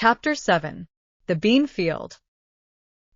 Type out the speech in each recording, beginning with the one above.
Chapter 7. The Bean Field.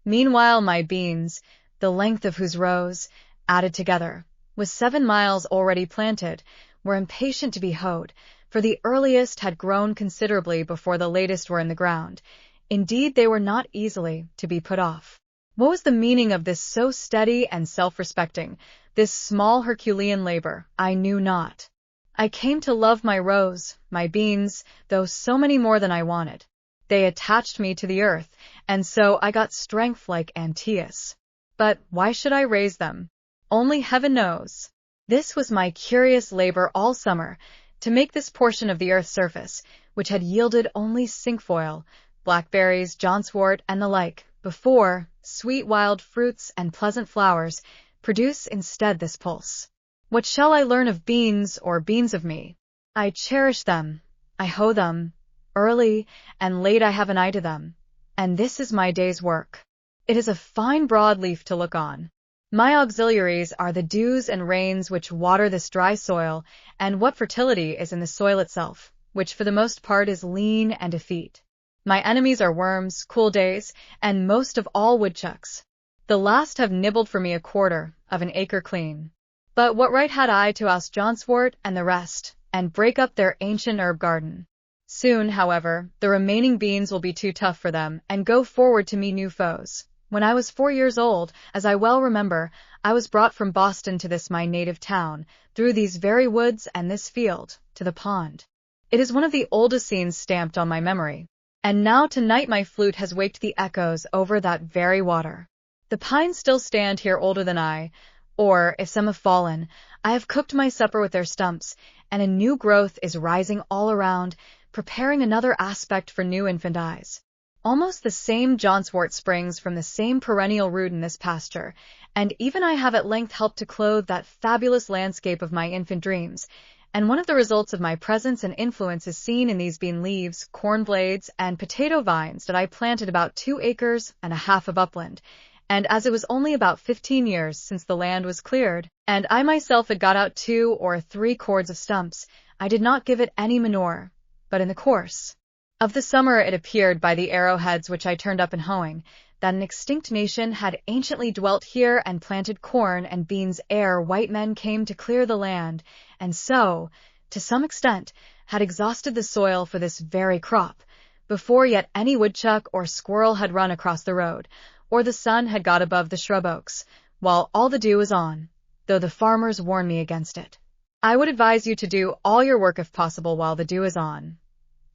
Meanwhile my beans, the length of whose rows, added together, with 7 miles already planted, were impatient to be hoed, for the earliest had grown considerably before the latest were in the ground. Indeed, they were not easily to be put off. What was the meaning of this so steady and self-respecting, this small Herculean labor, I knew not. I came to love my rows, my beans, though so many more than I wanted. They attached me to the earth, and so I got strength like Antaeus. But why should I raise them? Only heaven knows. This was my curious labor all summer, to make this portion of the earth's surface, which had yielded only cinquefoil, blackberries, johnswort, and the like, before, sweet wild fruits and pleasant flowers, produce instead this pulse. What shall I learn of beans, or beans of me? I cherish them, I hoe them, early and late I have an eye to them, and this is my day's work. It is a fine broad leaf to look on. My auxiliaries are the dews and rains which water this dry soil, and what fertility is in the soil itself, which for the most part is lean and effete. My enemies are worms, cool days, and most of all woodchucks. The last have nibbled for me 1/4 of an acre clean. But what right had I to oust johnswort and the rest, and break up their ancient herb garden? Soon, however, the remaining beans will be too tough for them, and go forward to meet new foes. When I was 4 years old, as I well remember, I was brought from Boston to this my native town, through these very woods and this field, to the pond. It is one of the oldest scenes stamped on my memory. And now tonight my flute has waked the echoes over that very water. The pines still stand here older than I, or, if some have fallen, I have cooked my supper with their stumps, and a new growth is rising all around, preparing another aspect for new infant eyes. Almost the same johnswort springs from the same perennial root in this pasture, and even I have at length helped to clothe that fabulous landscape of my infant dreams, and one of the results of my presence and influence is seen in these bean leaves, corn blades, and potato vines that I planted about 2 acres and a half of upland, and as it was only about 15 years since the land was cleared, and I myself had got out 2 or 3 cords of stumps, I did not give it any manure, but in the course of the summer it appeared by the arrowheads which I turned up in hoeing, that an extinct nation had anciently dwelt here and planted corn and beans ere white men came to clear the land, and so, to some extent, had exhausted the soil for this very crop, before yet any woodchuck or squirrel had run across the road, or the sun had got above the shrub oaks, while all the dew is on, though the farmers warn me against it. I would advise you to do all your work if possible while the dew is on.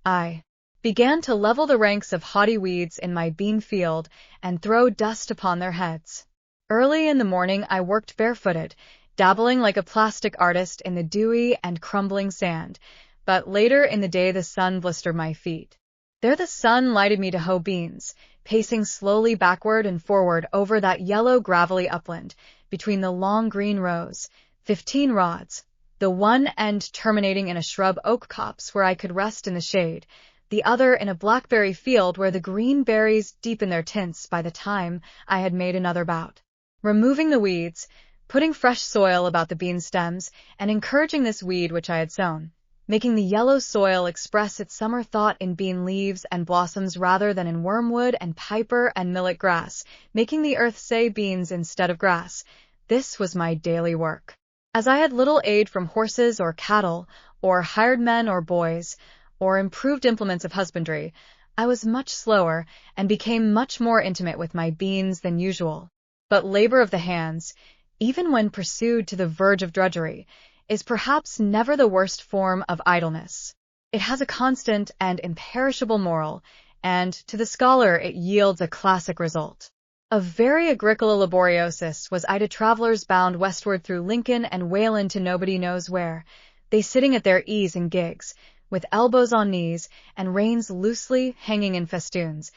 I began to level the ranks of haughty weeds in my bean field and throw dust upon their heads. Early in the morning I worked barefooted, dabbling like a plastic artist in the dewy and crumbling sand, but later in the day the sun blistered my feet. There the sun lighted me to hoe beans, pacing slowly backward and forward over that yellow gravelly upland, between the long green rows, 15 rods, the one end terminating in a shrub oak copse where I could rest in the shade, the other in a blackberry field where the green berries deepened their tints by the time I had made another bout. Removing the weeds, putting fresh soil about the bean stems, and encouraging this weed which I had sown, making the yellow soil express its summer thought in bean leaves and blossoms rather than in wormwood and piper and millet grass, making the earth say beans instead of grass. This was my daily work. As I had little aid from horses or cattle, or hired men or boys, or improved implements of husbandry, I was much slower and became much more intimate with my beans than usual. But labor of the hands, even when pursued to the verge of drudgery, is perhaps never the worst form of idleness. It has a constant and imperishable moral, and to the scholar it yields a classic result. Of very agricola laboriosus was I to travelers bound westward through Lincoln and Wayland to nobody knows where, they sitting at their ease in gigs, with elbows on knees, and reins loosely hanging in festoons,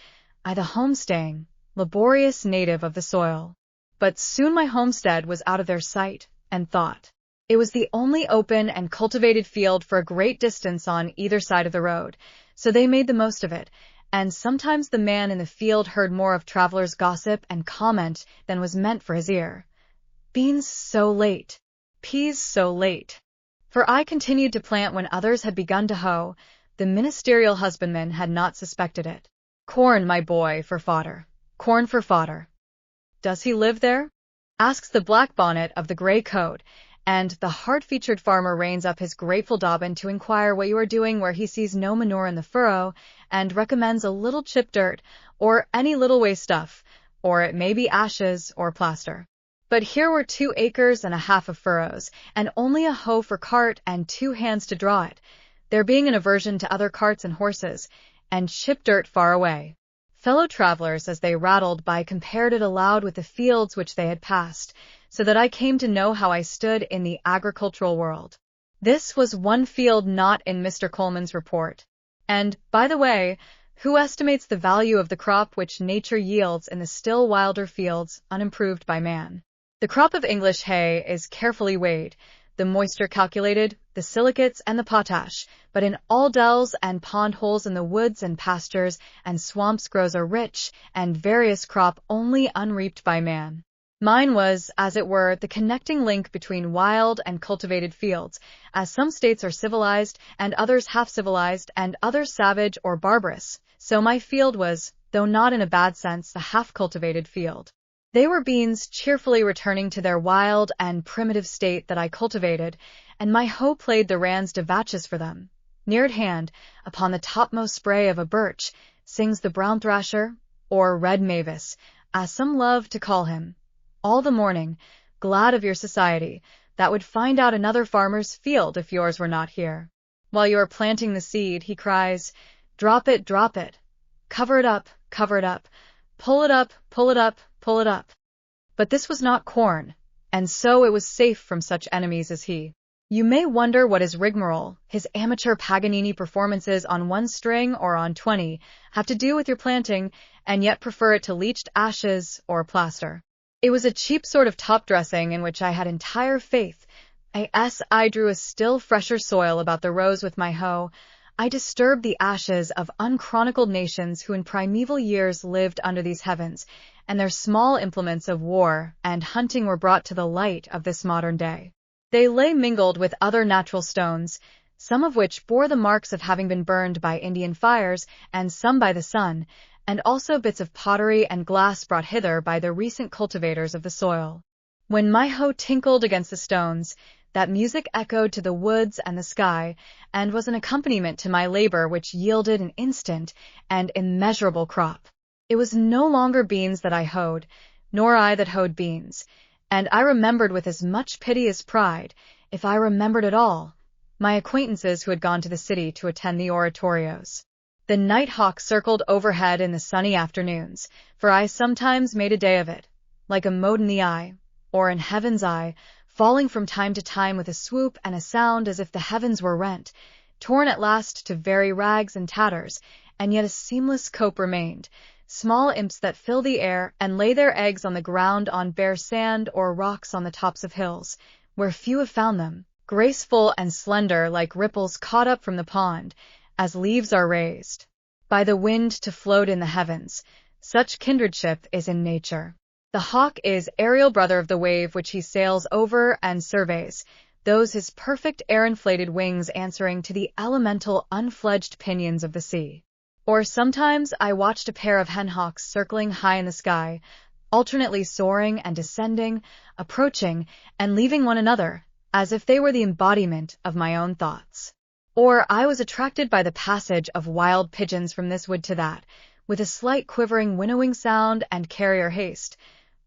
I the homestaying, laborious native of the soil. But soon my homestead was out of their sight and thought. It was the only open and cultivated field for a great distance on either side of the road, so they made the most of it, and sometimes the man in the field heard more of travelers' gossip and comment than was meant for his ear. Beans so late, peas so late. For I continued to plant when others had begun to hoe, The ministerial husbandman had not suspected it. Corn, my boy, for fodder. Corn for fodder. Does he live there? Asks the black bonnet of the gray coat, and the hard-featured farmer reins up his grateful Dobbin to inquire what you are doing where he sees no manure in the furrow, and recommends a little chip dirt, or any little waste stuff, or it may be ashes or plaster. But here were 2 acres and a half of furrows, and only a hoe for cart and 2 hands to draw it, there being an aversion to other carts and horses, and chip dirt far away. Fellow travelers, as they rattled by, compared it aloud with the fields which they had passed, so that I came to know how I stood in the agricultural world. This was one field not in Mr. Coleman's report. And, by the way, who estimates the value of the crop which nature yields in the still wilder fields unimproved by man? The crop of English hay is carefully weighed, the moisture calculated, the silicates and the potash, but in all dells and pond holes in the woods and pastures and swamps grows a rich and various crop only unreaped by man. Mine was, as it were, the connecting link between wild and cultivated fields, as some states are civilized and others half-civilized and others savage or barbarous, so my field was, though not in a bad sense, the half-cultivated field. They were beans cheerfully returning to their wild and primitive state that I cultivated, and my hoe played the ranz de vaches for them. Near at hand, upon the topmost spray of a birch, sings the brown thrasher, or red mavis, as some love to call him, all the morning, glad of your society, that would find out another farmer's field if yours were not here. While you are planting the seed, he cries, drop it, cover it up, pull it up, pull it up, pull it up. But this was not corn, and so it was safe from such enemies as he. You may wonder what his rigmarole, his amateur Paganini performances on 1 string or on 20, have to do with your planting, and yet prefer it to leached ashes or plaster. It was a cheap sort of top-dressing in which I had entire faith. I drew a still fresher soil about the rows with my hoe. I disturbed the ashes of unchronicled nations who in primeval years lived under these heavens, and their small implements of war and hunting were brought to the light of this modern day. They lay mingled with other natural stones, some of which bore the marks of having been burned by Indian fires, and some by the sun, and also bits of pottery and glass brought hither by the recent cultivators of the soil. When my hoe tinkled against the stones, that music echoed to the woods and the sky, and was an accompaniment to my labor which yielded an instant and immeasurable crop. It was no longer beans that I hoed, nor I that hoed beans, and I remembered with as much pity as pride, if I remembered at all, my acquaintances who had gone to the city to attend the oratorios. The night hawk circled overhead in the sunny afternoons, for I sometimes made a day of it, like a mote in the eye, or in heaven's eye, falling from time to time with a swoop and a sound as if the heavens were rent, torn at last to very rags and tatters, and yet a seamless cope remained, small imps that fill the air and lay their eggs on the ground on bare sand or rocks on the tops of hills, where few have found them, graceful and slender like ripples caught up from the pond, as leaves are raised by the wind to float in the heavens. Such kindredship is in nature. The hawk is aerial brother of the wave which he sails over and surveys, those his perfect air-inflated wings answering to the elemental unfledged pinions of the sea. Or sometimes I watched a pair of henhawks circling high in the sky, alternately soaring and descending, approaching and leaving one another, as if they were the embodiment of my own thoughts. Or I was attracted by the passage of wild pigeons from this wood to that, with a slight quivering winnowing sound and carrier haste.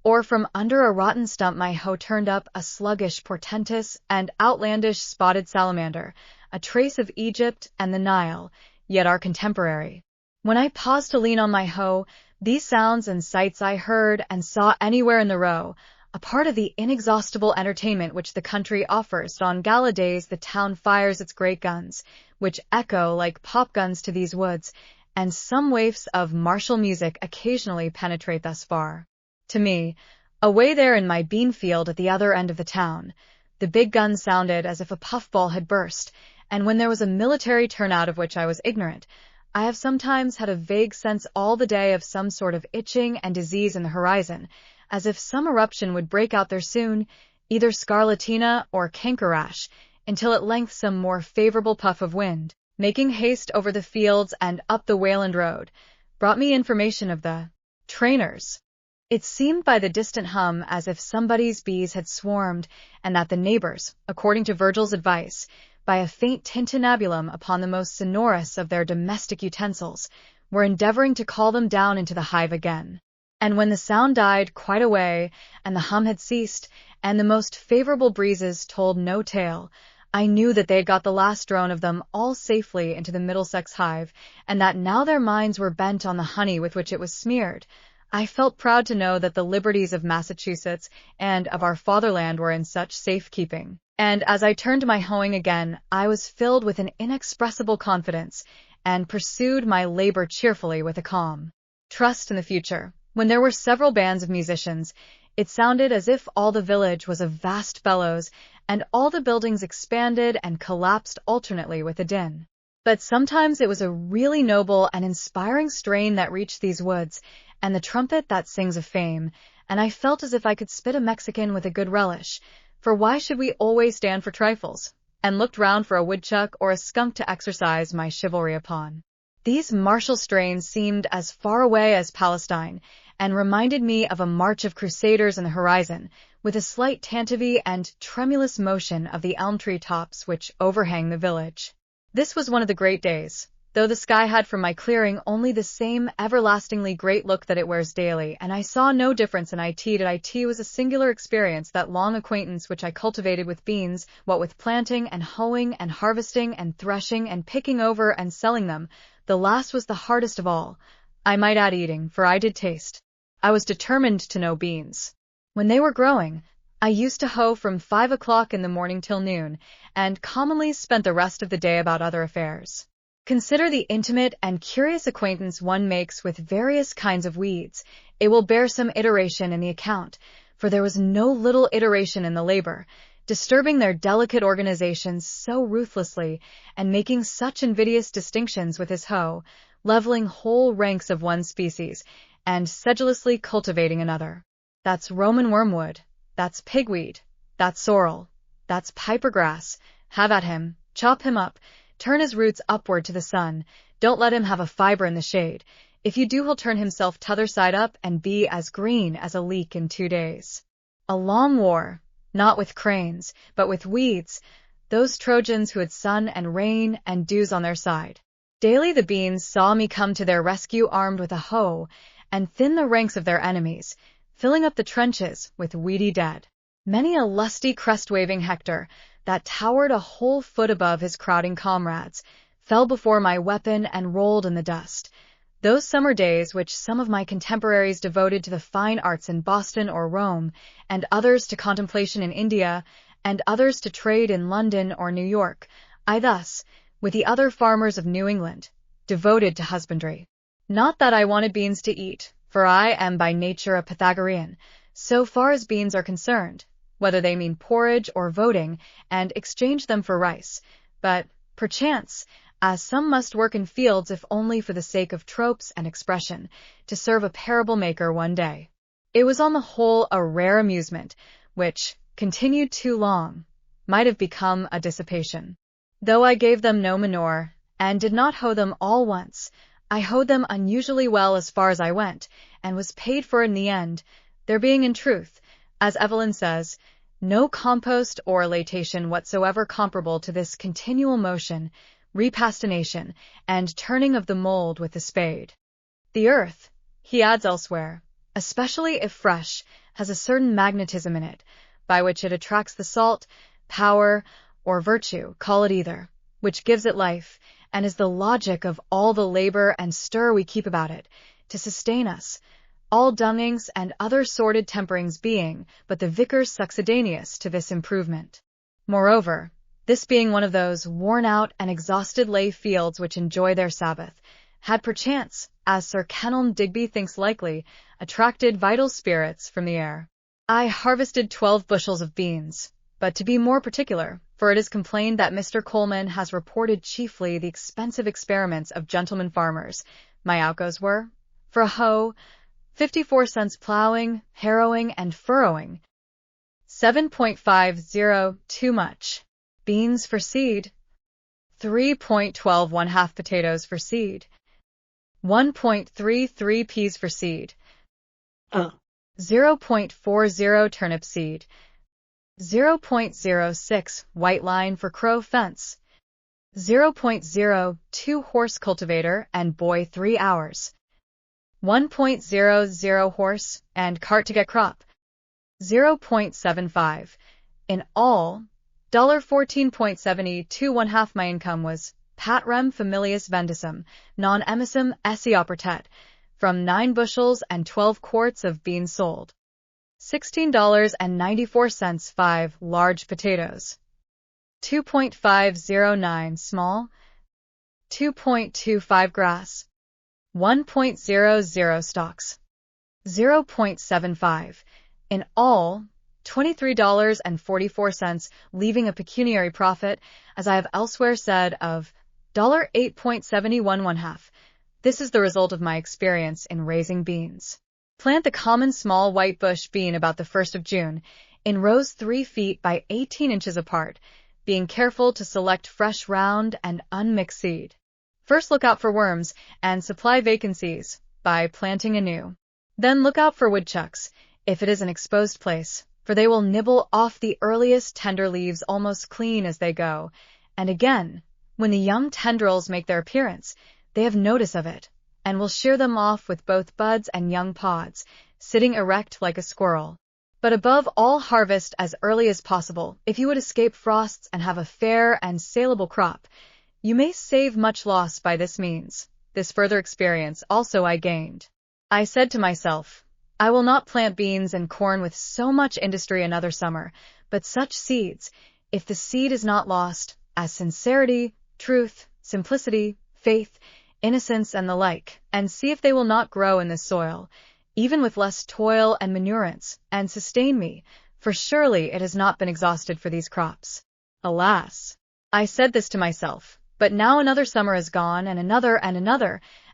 Or from under a rotten stump my hoe turned up a sluggish, portentous, and outlandish spotted salamander, a trace of Egypt and the Nile, yet our contemporary. When I paused to lean on my hoe, these sounds and sights I heard and saw anywhere in the row, a part of the inexhaustible entertainment which the country offers. On gala days the town fires its great guns, which echo like pop guns to these woods, and some waifs of martial music occasionally penetrate thus far. To me, away there in my bean field at the other end of the town, the big gun sounded as if a puffball had burst, and when there was a military turnout of which I was ignorant, I have sometimes had a vague sense all the day of some sort of itching and disease in the horizon, as if some eruption would break out there soon, either scarlatina or canker rash, until at length some more favorable puff of wind, making haste over the fields and up the Wayland Road, brought me information of the trainers. It seemed by the distant hum as if somebody's bees had swarmed, and that the neighbors, according to Virgil's advice, by a faint tintinnabulum upon the most sonorous of their domestic utensils, were endeavoring to call them down into the hive again. And when the sound died quite away, and the hum had ceased, and the most favorable breezes told no tale, I knew that they had got the last drone of them all safely into the Middlesex hive, and that now their minds were bent on the honey with which it was smeared. I felt proud to know that the liberties of Massachusetts and of our fatherland were in such safekeeping. And as I turned to my hoeing again, I was filled with an inexpressible confidence, and pursued my labor cheerfully with a calm trust in the future. When there were several bands of musicians, it sounded as if all the village was a vast bellows, and all the buildings expanded and collapsed alternately with a din. But sometimes it was a really noble and inspiring strain that reached these woods, and the trumpet that sings of fame, and I felt as if I could spit a Mexican with a good relish, for why should we always stand for trifles? And looked round for a woodchuck or a skunk to exercise my chivalry upon. These martial strains seemed as far away as Palestine, and reminded me of a march of crusaders in the horizon, with a slight tantivy and tremulous motion of the elm tree tops which overhang the village. This was one of the great days, though the sky had from my clearing only the same everlastingly great look that it wears daily, and I saw no difference in it. It was a singular experience, that long acquaintance which I cultivated with beans, what with planting and hoeing and harvesting and threshing and picking over and selling them. The last was the hardest of all. I might add eating, for I did taste. I was determined to know beans. When they were growing, I used to hoe from 5 o'clock in the morning till noon, and commonly spent the rest of the day about other affairs. Consider the intimate and curious acquaintance one makes with various kinds of weeds. It will bear some iteration in the account, for there was no little iteration in the labor, disturbing their delicate organizations so ruthlessly, and making such invidious distinctions with his hoe, leveling whole ranks of one species, and sedulously cultivating another. That's Roman wormwood, that's pigweed, that's sorrel, that's pipergrass. Have at him, chop him up, turn his roots upward to the sun, don't let him have a fibre in the shade. If you do, he'll turn himself t'other side up and be as green as a leek in 2 days. A long war, not with cranes, but with weeds, those Trojans who had sun and rain and dews on their side. Daily the beans saw me come to their rescue armed with a hoe, and thin the ranks of their enemies, filling up the trenches with weedy dead. Many a lusty crest-waving Hector, that towered a whole foot above his crowding comrades, fell before my weapon and rolled in the dust. Those summer days which some of my contemporaries devoted to the fine arts in Boston or Rome, and others to contemplation in India, and others to trade in London or New York, I thus, with the other farmers of New England, devoted to husbandry. Not that I wanted beans to eat, for I am by nature a Pythagorean, so far as beans are concerned, whether they mean porridge or voting, and exchange them for rice, but, perchance, as some must work in fields if only for the sake of tropes and expression, to serve a parable maker one day. It was on the whole a rare amusement, which, continued too long, might have become a dissipation. Though I gave them no manure, and did not hoe them all once, I hoed them unusually well as far as I went, and was paid for it in the end, there being in truth, as Evelyn says, no compost or laitation whatsoever comparable to this continual motion, repastination, and turning of the mold with the spade. The earth, he adds elsewhere, especially if fresh, has a certain magnetism in it, by which it attracts the salt, power, or virtue, call it either, which gives it life, and is the logic of all the labor and stir we keep about it, to sustain us, all dungings and other sordid temperings being but the vicar's succedaneous to this improvement. Moreover, this being one of those worn-out and exhausted lay fields which enjoy their Sabbath, had perchance, as Sir Kenelm Digby thinks likely, attracted vital spirits from the air. I harvested 12 bushels of beans, but to be more particular, for it is complained that Mr. Coleman has reported chiefly the expensive experiments of gentlemen farmers, my outgoes were, for a hoe, 54 cents plowing, harrowing, and furrowing, 7.50 too much. Beans for seed, 3.12 1/2 potatoes for seed, 1.33 peas for seed, 0.40 turnip seed, 0.06 white line for crow fence, 0.02 horse cultivator and boy 3 hours, 1.00 horse and cart to get crop, 0.75. In all, $14.72 1/2 my income was patrem familias vendicem, non emissum esse opertet, from 9 bushels and 12 quarts of beans sold. $16.94 5 large potatoes, 2.509 small, 2.25 grass, 1.00 stalks, 0.75. In all, $23.44, leaving a pecuniary profit, as I have elsewhere said, of $8.71 1/2. This is the result of my experience in raising beans. Plant the common small white bush bean about the 1st of June, in rows 3 feet by 18 inches apart, being careful to select fresh round and unmixed seed. First look out for worms and supply vacancies by planting anew. Then look out for woodchucks, if it is an exposed place, for they will nibble off the earliest tender leaves almost clean as they go, and again, when the young tendrils make their appearance, they have notice of it, and will shear them off with both buds and young pods, sitting erect like a squirrel. But above all, harvest as early as possible, if you would escape frosts and have a fair and saleable crop. You may save much loss by this means. This further experience also I gained. I said to myself, I will not plant beans and corn with so much industry another summer, but such seeds, if the seed is not lost, as sincerity, truth, simplicity, faith, innocence, and the like, and see if they will not grow in this soil, even with less toil and manurance, and sustain me, for surely it has not been exhausted for these crops. Alas! I said this to myself, but now another summer is gone, and another,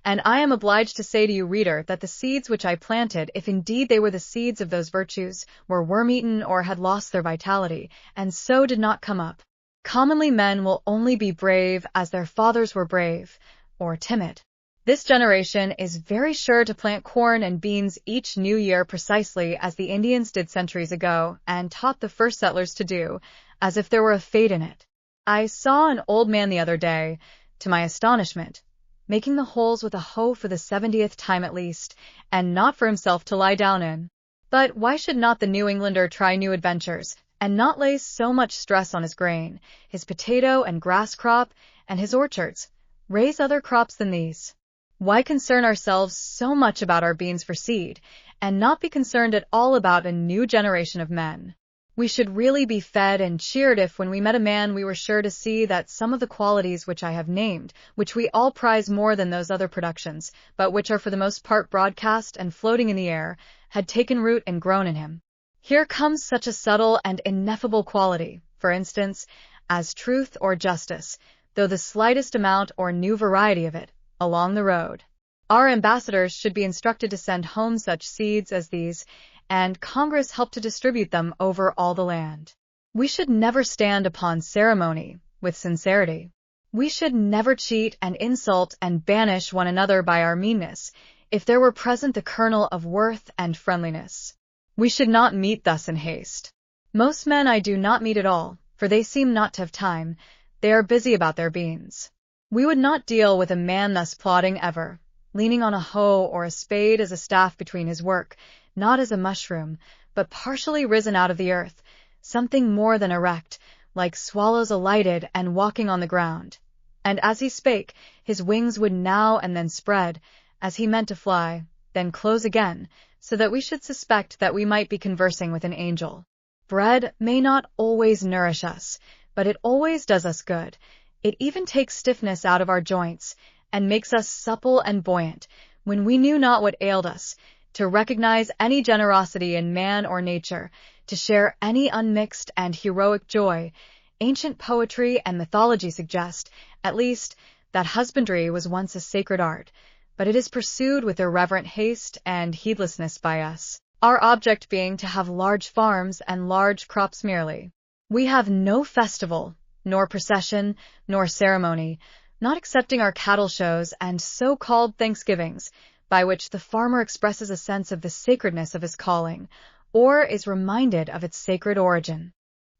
and I am obliged to say to you, reader, that the seeds which I planted, if indeed they were the seeds of those virtues, were worm-eaten or had lost their vitality, and so did not come up. Commonly men will only be brave as their fathers were brave, or timid. This generation is very sure to plant corn and beans each new year precisely as the Indians did centuries ago, and taught the first settlers to do, as if there were a fate in it. I saw an old man the other day, to my astonishment, making the holes with a hoe for the 70th time at least, and not for himself to lie down in. But why should not the New Englander try new adventures, and not lay so much stress on his grain, his potato and grass crop, and his orchards, raise other crops than these? Why concern ourselves so much about our beans for seed, and not be concerned at all about a new generation of men? We should really be fed and cheered if, when we met a man, we were sure to see that some of the qualities which I have named, which we all prize more than those other productions, but which are for the most part broadcast and floating in the air, had taken root and grown in him. Here comes such a subtle and ineffable quality, for instance, as truth or justice, though the slightest amount or new variety of it, along the road. Our ambassadors should be instructed to send home such seeds as these, and Congress help to distribute them over all the land. We should never stand upon ceremony with sincerity. We should never cheat and insult and banish one another by our meanness, if there were present the kernel of worth and friendliness. We should not meet thus in haste. Most men I do not meet at all, for they seem not to have time. They are busy about their beans. We would not deal with a man thus plodding ever, leaning on a hoe or a spade as a staff between his work, not as a mushroom, but partially risen out of the earth, something more than erect, like swallows alighted and walking on the ground. And as he spake, his wings would now and then spread, as he meant to fly, then close again, so that we should suspect that we might be conversing with an angel. Bread may not always nourish us, but it always does us good. It even takes stiffness out of our joints, and makes us supple and buoyant, when we knew not what ailed us, to recognize any generosity in man or nature, to share any unmixed and heroic joy. Ancient poetry and mythology suggest, at least, that husbandry was once a sacred art, but it is pursued with irreverent haste and heedlessness by us, our object being to have large farms and large crops merely. We have no festival, nor procession, nor ceremony, not excepting our cattle shows and so-called Thanksgivings, by which the farmer expresses a sense of the sacredness of his calling, or is reminded of its sacred origin.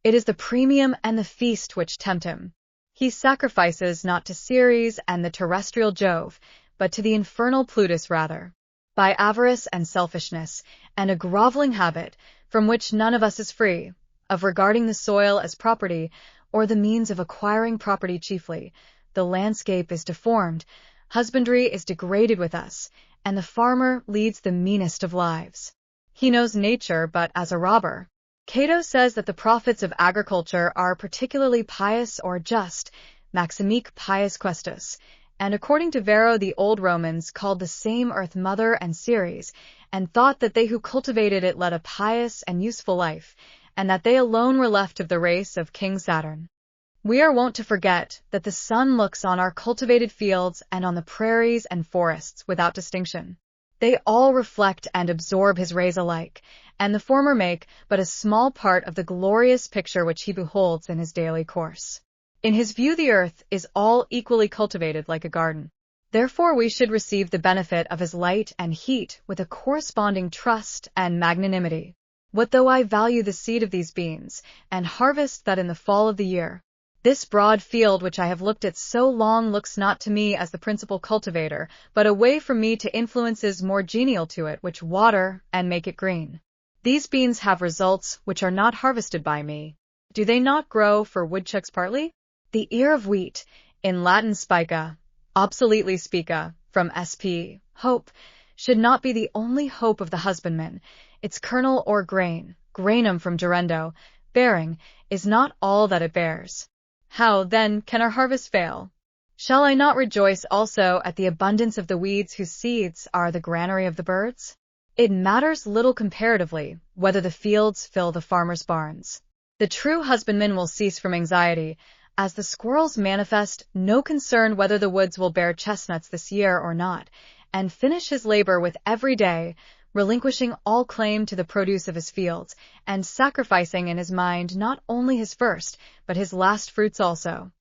It is the premium and the feast which tempt him. He sacrifices not to Ceres and the terrestrial Jove, but to the infernal Plutus rather, by avarice and selfishness, and a groveling habit, from which none of us is free, of regarding the soil as property, or the means of acquiring property chiefly. The landscape is deformed, husbandry is degraded with us, and the farmer leads the meanest of lives. He knows nature but as a robber. Cato says that the prophets of agriculture are particularly pious or just, maximique pius questus, and according to Varro the old Romans called the same earth mother and Ceres, and thought that they who cultivated it led a pious and useful life, and that they alone were left of the race of King Saturn. We are wont to forget that the sun looks on our cultivated fields and on the prairies and forests without distinction. They all reflect and absorb his rays alike, and the former make but a small part of the glorious picture which he beholds in his daily course. In his view the earth is all equally cultivated like a garden. Therefore we should receive the benefit of his light and heat with a corresponding trust and magnanimity. What though I value the seed of these beans, and harvest that in the fall of the year? This broad field which I have looked at so long looks not to me as the principal cultivator, but away from me to influences more genial to it which water and make it green. These beans have results which are not harvested by me. Do they not grow for woodchucks partly? The ear of wheat, in Latin spica, obsoletely spica, from sp. hope, should not be the only hope of the husbandman. Its kernel or grain, granum from gerendo, bearing, is not all that it bears. How, then, can our harvest fail? Shall I not rejoice also at the abundance of the weeds whose seeds are the granary of the birds? It matters little comparatively whether the fields fill the farmer's barns. The true husbandman will cease from anxiety, as the squirrels manifest no concern whether the woods will bear chestnuts this year or not, and finish his labor with every day, relinquishing all claim to the produce of his fields, and sacrificing in his mind not only his first, but his last fruits also.